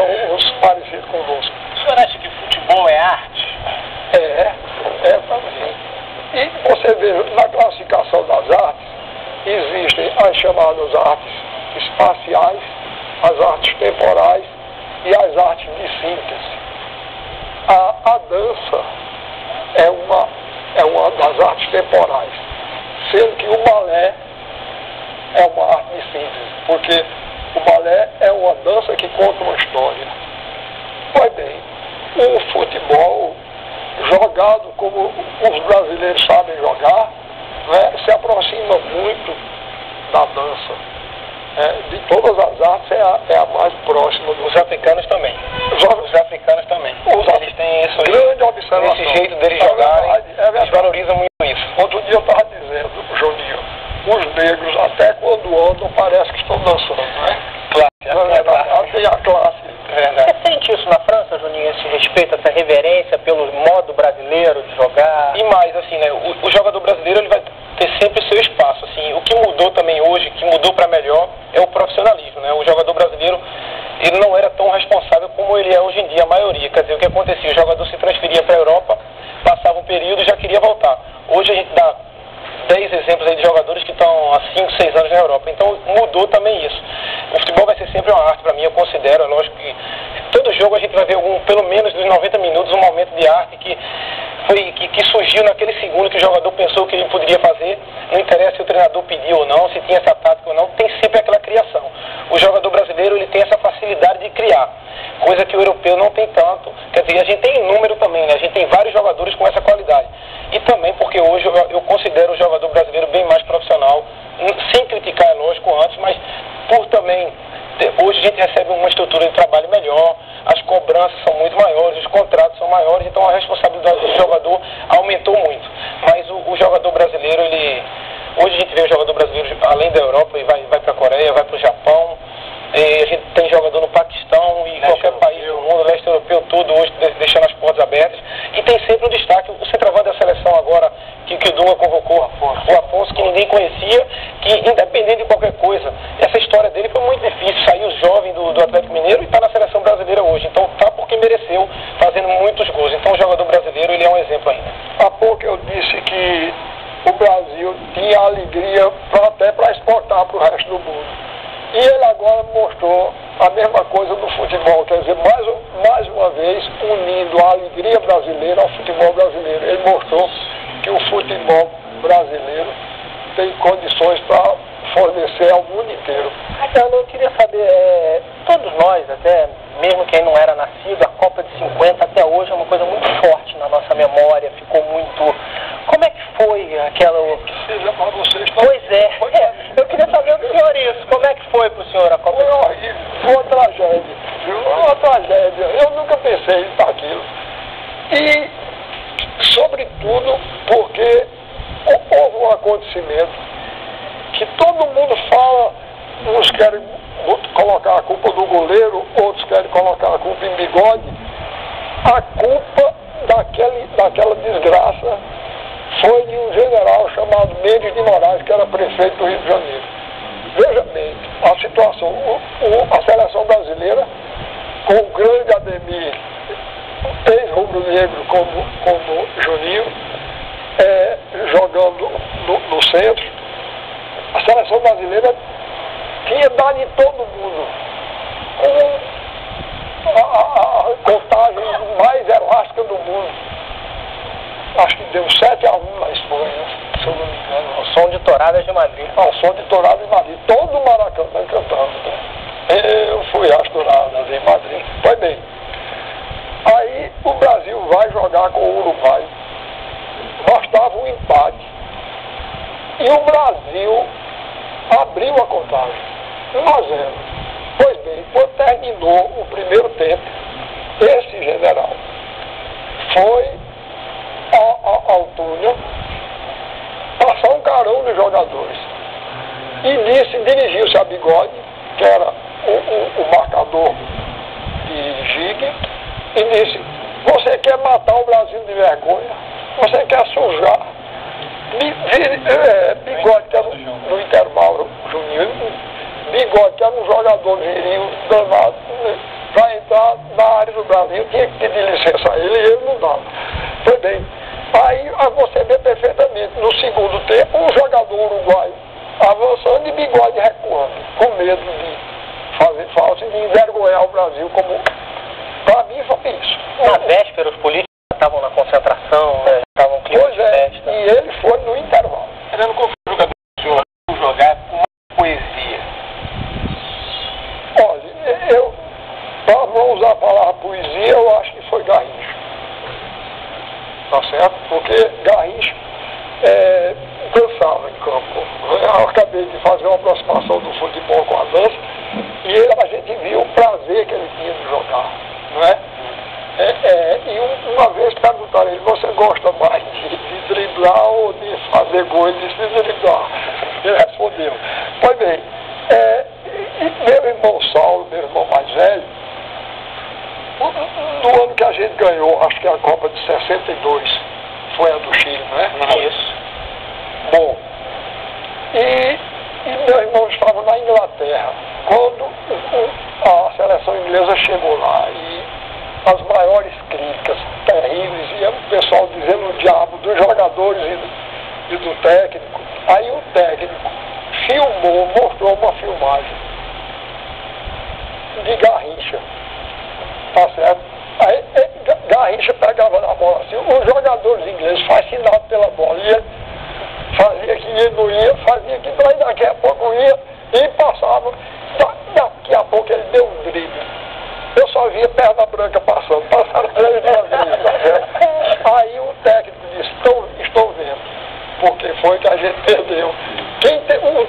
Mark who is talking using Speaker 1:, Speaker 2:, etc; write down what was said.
Speaker 1: são os parecidos conosco.
Speaker 2: O senhor acha que futebol é arte?
Speaker 1: É também. E você vê, na classificação das artes, existem as chamadas artes espaciais, as artes temporais e as artes de síntese. A dança é uma das artes temporais, sendo que o balé é uma arte de síntese, porque o balé é uma dança que conta uma história. Pois bem, o futebol, jogado como os brasileiros sabem jogar, né, se aproxima muito da dança. De todas as artes é a mais próxima.
Speaker 2: Os africanos também. Os africanos também. Eles têm isso,
Speaker 1: grande observação.
Speaker 2: Esse jeito deles jogarem, eles valorizam muito isso.
Speaker 1: Outro dia eu estava dizendo, Juninho, os negros até quando andam parece que estão dançando, né?
Speaker 2: Classe.
Speaker 1: Tem a classe.
Speaker 2: Você sente isso na França, Juninho, esse respeito, essa reverência pelo modo brasileiro de jogar? E mais, assim, né, o jogador brasileiro ele vai ter sempre seu espaço, assim, o que mudou também hoje, que mudou para melhor, é o profissionalismo, né? O jogador brasileiro, ele não era tão responsável como ele é hoje em dia, a maioria. Quer dizer, o que acontecia? O jogador se transferia para a Europa, passava um período e já queria voltar. Hoje a gente dá 10 exemplos aí de jogadores que estão há 5, 6 anos na Europa. Então mudou também isso. O futebol vai ser sempre uma arte para mim, eu considero. É lógico que todo jogo a gente vai ver pelo menos dos 90 minutos, um momento de arte que surgiu naquele segundo que o jogador pensou que ele poderia fazer. Não interessa se o treinador pediu ou não, se tinha essa tática ou não, tem sempre aquela criação. O jogador brasileiro ele tem essa facilidade de criar, coisa que o europeu não tem tanto. Quer dizer, a gente tem número também, né? A gente tem vários jogadores com essa qualidade. E também porque hoje eu considero o jogador brasileiro bem mais profissional, sem criticar, é lógico, antes, mas por também, hoje a gente recebe uma estrutura de trabalho melhor, as cobranças são muito maiores, os contratos são maiores, então a responsabilidade do jogador aumentou muito. Mas o jogador brasileiro, hoje a gente vê o jogador brasileiro além da Europa, e vai para a Coreia, vai para o Japão, a gente tem jogador no Paquistão e qualquer país do mundo, leste europeu todo, hoje deixando as portas abertas. E tem sempre um destaque, o centroavante da seleção agora, que o Dunga convocou, o Afonso, que ninguém conhecia, que independente de qualquer coisa, essa história dele foi muito difícil, saiu jovem do Atlético Mineiro e está na seleção brasileira hoje. Então tá porque mereceu, fazendo muitos gols. Então o jogador brasileiro, ele é um exemplo ainda.
Speaker 1: Há pouco eu disse que o Brasil tinha alegria até para exportar para o resto do mundo. E ele agora mostrou a mesma coisa no futebol, quer dizer, mais uma vez unindo a alegria brasileira ao futebol brasileiro. Ele mostrou que o futebol brasileiro tem condições para fornecer ao mundo inteiro.
Speaker 2: Eu queria saber, todos nós, até mesmo quem não era nascido, a Copa de 50 até hoje é uma coisa muito forte na nossa memória, ficou muito... Como é que foi aquela...
Speaker 1: Que seja para vocês...
Speaker 2: Pois eu queria saber do senhor isso, como é que foi para o senhor a Copa de 50?
Speaker 1: Foi horrível, foi uma tragédia, viu? Uma tragédia, eu nunca pensei naquilo. E, sobretudo, porque houve um acontecimento que todo mundo fala, uns querem colocar a culpa no goleiro, outros querem colocar a culpa em Bigode. A culpa daquela desgraça foi de um general chamado Mendes de Moraes, que era prefeito do Rio de Janeiro. Veja bem, a situação, a seleção brasileira, com o grande Ademir, ex-rubro-negro como Juninho, jogando no centro, a seleção brasileira tinha dado em todo mundo, com a contagem mais elástica do mundo. Acho que deu 7-1 na Espanha, se eu não me engano.
Speaker 2: O som de touradas de Madrid.
Speaker 1: O som de touradas de Madrid. Todo o Maracanã cantando. Eu fui às touradas em Madrid. Foi bem. Aí o Brasil vai jogar com o Uruguai. Bastava um empate. E o Brasil abriu a contagem. 1-0. Pois bem, quando terminou o primeiro tempo, esse general foi ao túnel passar um carão nos jogadores e dirigiu-se a Bigode, que era o marcador de Gigue, e disse: você quer matar o Brasil de vergonha? Você quer sujar? Bigode, que era no intervalo, Juninho, Bigode, que era um jogador virinho danado, vai entrar Brasil, tinha que pedir licença a ele e ele não dava. Foi bem. Aí você vê perfeitamente, no segundo tempo, um jogador uruguaio avançando e Bigode recuando, com medo de fazer falta e de envergonhar o Brasil, como para mim foi isso.
Speaker 2: Na véspera, os políticos estavam na concentração, né? Estavam com clima de festa.
Speaker 1: E ele foi no intervalo.
Speaker 2: Fernando, qual foi o jogador que o senhor jogar com mais poesia?
Speaker 1: Olha, para não usar a palavra poesia, eu acho que foi Garrincha. Tá certo? Porque Garrincha dançava em campo. Eu acabei de fazer uma aproximação do futebol com a dança e a gente viu o prazer que ele tinha de jogar, não é? E uma vez perguntaram a ele, você gosta mais de driblar ou de fazer gol? Ele disse de driblar. Ele respondeu. Pois bem, meu irmão Saulo, meu irmão mais velho, no ano que a gente ganhou, acho que a Copa de 62, foi a do Chile, não é?
Speaker 2: Isso.
Speaker 1: Bom, e meu irmão estava na Inglaterra, quando a seleção inglesa chegou lá e as maiores críticas terríveis, e o pessoal dizendo o diabo dos jogadores e do técnico. Aí o técnico filmou, mostrou uma filmagem de Garrincha, tá certo? Aí Garrincha pegava na bola assim, os jogadores ingleses fascinados pela bola, e ele fazia que ia, não ia, fazia que daí daqui a pouco ia e passava, daqui a pouco ele deu um drible. Eu só via perna branca passando 3 vezes. Aí o técnico disse, estou vendo, porque foi que a gente perdeu. Um